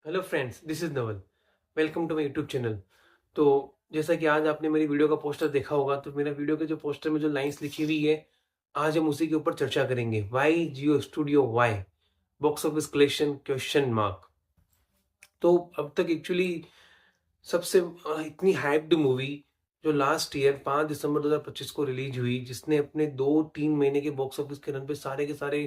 Hello friends, this is Naval. Welcome to my YouTube channel. तो जैसा कि आज आपने मेरी वीडियो का पोस्टर देखा होगा, तो मेरा वीडियो के जो पोस्टर में जो लाइंस लिखी हुई है, आज हम उसी के ऊपर चर्चा करेंगे। Why Jio studio, why box office collection question mark. तो अब तक एक्चुअली सबसे इतनी हाइप्ड मूवी जो लास्ट ईयर 5 दिसंबर 2025 को रिलीज हुई, जिसने अपने 2-3 महीने के बॉक्स ऑफिस के रन पे सारे के सारे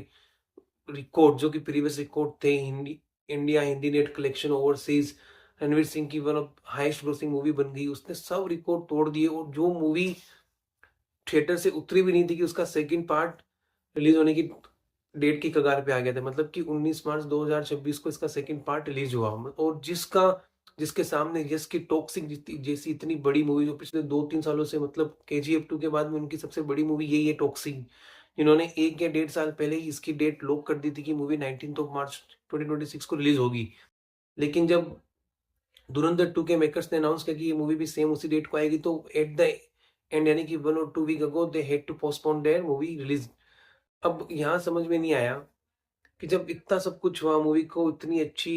रिकॉर्ड जो कि प्रीवियस रिकॉर्ड थे, Hindi India Hindi net collection overseas, Ranveer Singh की one of highest grossing movie बन गई। उसने सब रिकॉर्ड तोड़ दिए, और जो मूवी थिएटर से उतरी भी नहीं थी कि उसका सेकंड पार्ट रिलीज होने की डेट की कगार पे आ गया था। मतलब कि 19 मार्च 2026 को इसका सेकंड पार्ट रिलीज हुआ, और जिसके सामने यस की टॉक्सिक जैसी इतनी बड़ी मूवी जो पिछले 2-3 सालों से, मतलब KGF 2 के बाद में उनकी सबसे बड़ी मूवी यही है, टॉक्सिक। इन्होंने 1 या 1.5 साल पहले ही इसकी डेट लॉक कर दी थी कि मूवी 19 मार्च 2026 को रिलीज होगी। लेकिन जब धुरंधर 2 के मेकर्स ने अनाउंस किया कि ये मूवी भी सेम उसी डेट को आएगी, तो एट द एंड यानी कि 1 और 2 week ago they had to postpone their movie release. अब यहाँ समझ में नहीं आया कि जब इतना सब कुछ हुआ, मूवी को इतनी अच्छी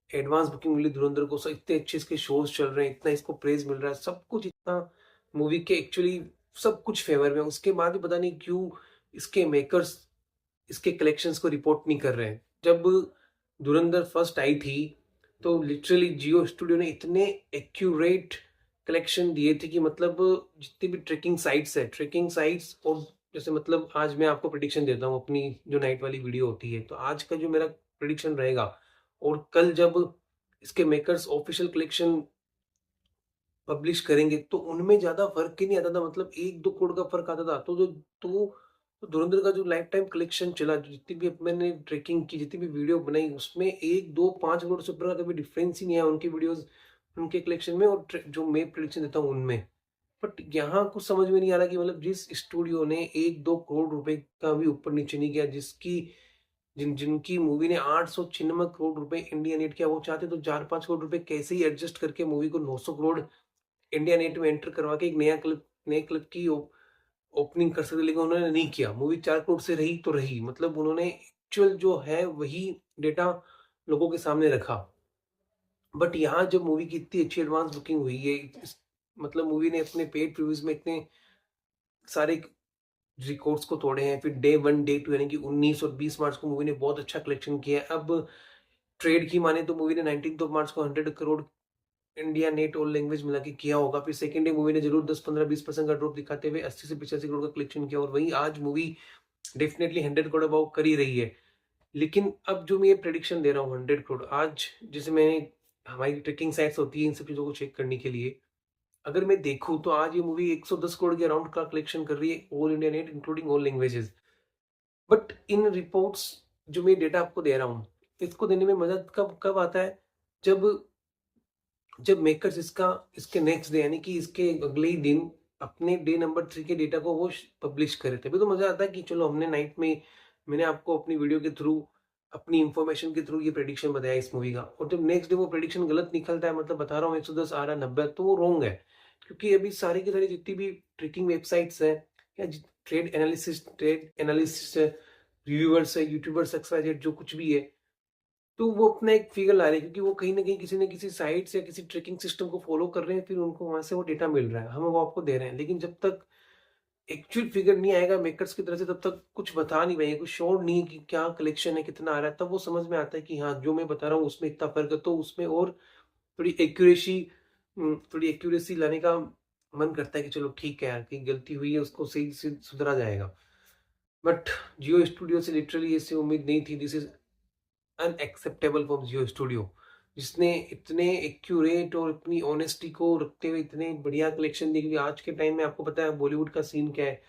एडवांस बुकिंग मिली, धुरंधर को इतने अच्छे इसके शोज चल रहे हैं, इतना इसको प्रेज मिल रहा है, सब कुछ इतना मूवी के एक्चुअली सब कुछ फेवर में, उसके बाद भी पता नहीं क्यों इसके मेकर्स इसके कलेक्शंस को रिपोर्ट नहीं कर रहे हैं। जब धुरंधर फर्स्ट आई थी, तो लिटरली जियो स्टूडियो ने इतने एक्यूरेट कलेक्शन दिए थे कि मतलब जितनी भी ट्रेकिंग साइट्स, और जैसे मतलब आज मैं आपको प्रिडिक्शन देता हूँ अपनी जो नाइट वाली वीडियो होती है, तो आज का जो मेरा प्रिडिक्शन रहेगा, और कल जब इसके मेकर्स ऑफिशियल कलेक्शन पब्लिश करेंगे, तो उनमें ज्यादा फर्क ही नहीं आता था। मतलब 1-2 करोड़ का फर्क आता था। तो धुरंधर का जो लाइफ टाइम कलेक्शन चला, जो जितनी भी मैंने ट्रेकिंग की, जितनी भी वीडियो बनाई, उसमें 1-2-5 करोड़ से ऊपर का कभी डिफरेंस ही नहीं है उनकी वीडियोस, उनके कलेक्शन में, और जो मैं प्रिडिक्शन देता हूँ उनमें। बट यहाँ कुछ समझ में नहीं आ रहा कि मतलब जिस स्टूडियो ने 1-2 करोड़ रुपए का भी ऊपर नीचे नहीं किया, जिनकी मूवी ने 896 करोड़ रुपए इंडिया नेट किया, वो चाहते तो 4-5 करोड़ रुपए कैसे ही एडजस्ट करके मूवी को 900 करोड़ इंडिया नेट में एंटर करवा के एक नए क्लब की ओपनिंग कर सकते, लेकिन उन्होंने नहीं किया। मूवी 4 करोड़ से रही तो रही, मतलब उन्होंने एक्चुअल जो है वही डेटा लोगों के सामने रखा। बट यहाँ जब मूवी की इतनी अच्छी एडवांस बुकिंग हुई है, मतलब मूवी ने अपने पेड प्रीव्यूज में इतने सारे रिकॉर्ड्स को तोड़े हैं, फिर डे 1 डे 2 यानी कि 19 और 20 मार्च को मूवी ने बहुत अच्छा कलेक्शन किया है। अब ट्रेड की माने तो मूवी ने 19 मार्च को 100 करोड़ इंडिया नेट और लैंग्वेज मिला के किया होगा। फिर सेकंड डे मूवी ने जरूर 10-15-20% का ड्रॉप दिखाते हुए 80 से 85 करोड़ का कलेक्शन किया, और वहीं आज मूवी डेफिनेटली 100 करोड़ अबाउ कर ही रही है। लेकिन अब जो मैं ये प्रेडिक्शन दे रहा हूँ 100 करोड़, आज जैसे मैंने, हमारी ट्रेकिंग साइट्स होती है इन सब चीजों को चेक करने के लिए, अगर मैं देखूं तो आज ये मूवी 110 करोड़ के अराउंड का कलेक्शन कर रही है all India net, including all languages. But in reports, जो मैं डेटा आपको दे रहा हूँ, इसको देने में मजा कब कब आता है, जब जब मेकर्स इसके नेक्स्ट डे यानी कि इसके अगले ही दिन अपने डे नंबर 3 के डेटा को वो पब्लिश करे, तभी तो मजा आता है कि चलो हमने नाइट में, मैंने आपको अपनी वीडियो के थ्रू, अपनी इंफॉर्मेशन के थ्रू ये प्रेडिक्शन बताया इस मूवी का, और जब नेक्स्ट डे वो प्रेडिक्शन गलत निकलता है, मतलब बता रहा हूँ 110 आ रहा है 90, तो वो रॉन्ग है। क्योंकि अभी सारी की सारी जितनी भी ट्रेकिंग वेबसाइट्स हैं, या ट्रेड एनालिसिस्ट रिव्यूअर्स है, यूट्यूबर्स एक्सवाइजेड जो कुछ भी है, तो वो अपना एक फिगर ला रहे हैं, क्योंकि वो कहीं ना कहीं किसी न किसी साइट से या किसी ट्रैकिंग सिस्टम को फॉलो कर रहे हैं, फिर उनको वहां से वो डेटा मिल रहा है, हम वो आपको दे रहे हैं। लेकिन जब तक एक्चुअल फिगर नहीं आएगा मेकर्स की तरफ से, तब तक कुछ बता नहीं पाएंगे, कुछ श्योर नहीं है कि क्या कलेक्शन है, कितना आ रहा है। तब वो समझ में आता है कि हाँ, जो मैं बता रहा हूँ उसमें इतना फर्क है, तो उसमें और थोड़ी एक्यूरेसी लाने का मन करता है कि चलो ठीक है यार, कहीं गलती हुई है उसको सही से सुधरा जाएगा। बट जियो स्टूडियो से लिटरली ऐसी उम्मीद नहीं थी। This is unacceptable for Jio studio, जिसने इतने एक्यूरेट और अपनी ऑनेस्टी को रखते हुए इतने बढ़िया कलेक्शन दी। क्योंकि आज के टाइम में आपको पता है बॉलीवुड का सीन क्या है,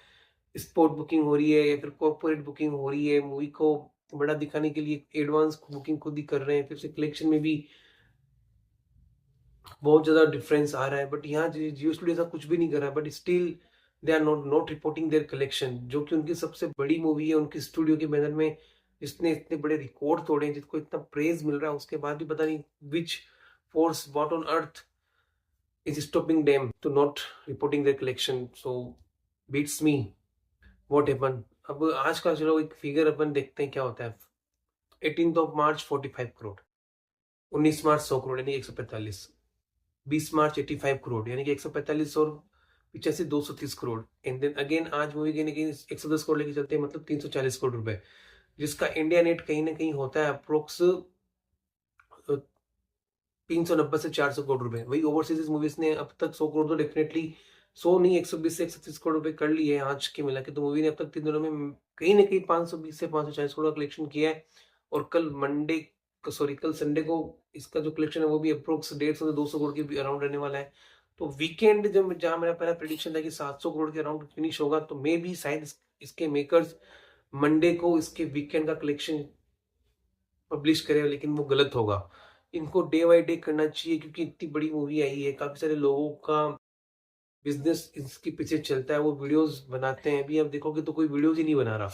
स्पॉट बुकिंग हो रही है या फिर कॉर्पोरेट बुकिंग हो रही है, मूवी को बड़ा दिखाने के लिए एडवांस बुकिंग खुद ही कर रहे हैं, फिर से कलेक्शन में भी बहुत ज्यादा डिफरेंस आ रहा है। बट यहाँ जियो स्टूडियो ऐसा कुछ भी नहीं कर रहा है, but still they are not reporting their collection, जो कि उनकी सबसे बड़ी मूवी है, उनकी स्टूडियो के बैनर में, जिसने इतने बड़े रिकॉर्ड तोड़े हैं, जिसको इतना प्रेज मिल रहा है, उसके बाद भी पता नहीं which force what on earth is stopping them to not reporting their collection. So beats me what happen. अब आज का चलो एक फिगर अपन देखते हैं क्या होता है। 18 मार्च 45 करोड़, 19 मार्च 100 करोड़ यानी 145, 20 मार्च 85 करोड़ यानी कि 145 और 85 230 करोड़, एंड देन अगेन आज मूवी कहीं ना कहीं 110 करोड़ लेके चलते हैं, मतलब 340 करोड़ रुपए, जिसका इंडिया नेट कहीं ना कहीं होता है अप्रोक्स 390 से 400 करोड़ रुपए। वही ओवरसीज मूवीज ने अब तक 100 करोड़ तो डेफिनेटली, 100 नहीं 120 से 130 करोड़ रुपए कर लिए हैं आज के मिला के, तो मूवी ने अब तक 3 दिनों में कहीं ना कहीं 520 से 540 करोड़ का कलेक्शन किया है। और कल मंडे, सॉरी कल संडे को इसका जो कलेक्शन है वो भी अप्रोक्स 150 से 200 करोड़ के अराउंड रहने वाला है। तो वीकेंड जब जहां मेरा पहला प्रेडिक्शन था कि 700 करोड़ के अराउंड फिनिश होगा, तो मे भी शायद इसके मेकर्स मंडे को इसके वीकेंड का कलेक्शन पब्लिश करे, लेकिन वो गलत होगा। इनको डे बाय डे करना चाहिए, क्योंकि इतनी बड़ी मूवी आई है, काफी सारे लोगों का बिजनेस इसके पीछे चलता है, वो वीडियोस बनाते हैं। अभी आप देखोगे तो कोई वीडियोस ही नहीं बना रहा,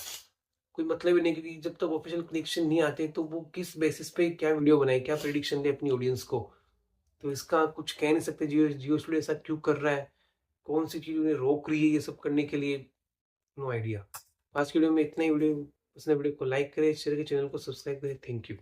कोई मतलब ही नहीं, क्योंकि जब तक ऑफिशियल कनेक्शन नहीं आते तो वो किस बेसिस पे क्या वीडियो बनाए, क्या प्रेडिक्शन दे अपनी ऑडियंस को। तो इसका कुछ कह नहीं सकते जियो जियो स्टूडियो ऐसा क्यों कर रहा है, कौन सी चीज उन्हें रोक रही है ये सब करने के लिए, नो आइडिया। आज की वीडियो में इतना ही। वीडियो पसंद है वीडियो को लाइक करें, शेयर करें, चैनल को सब्सक्राइब करें। Thank you.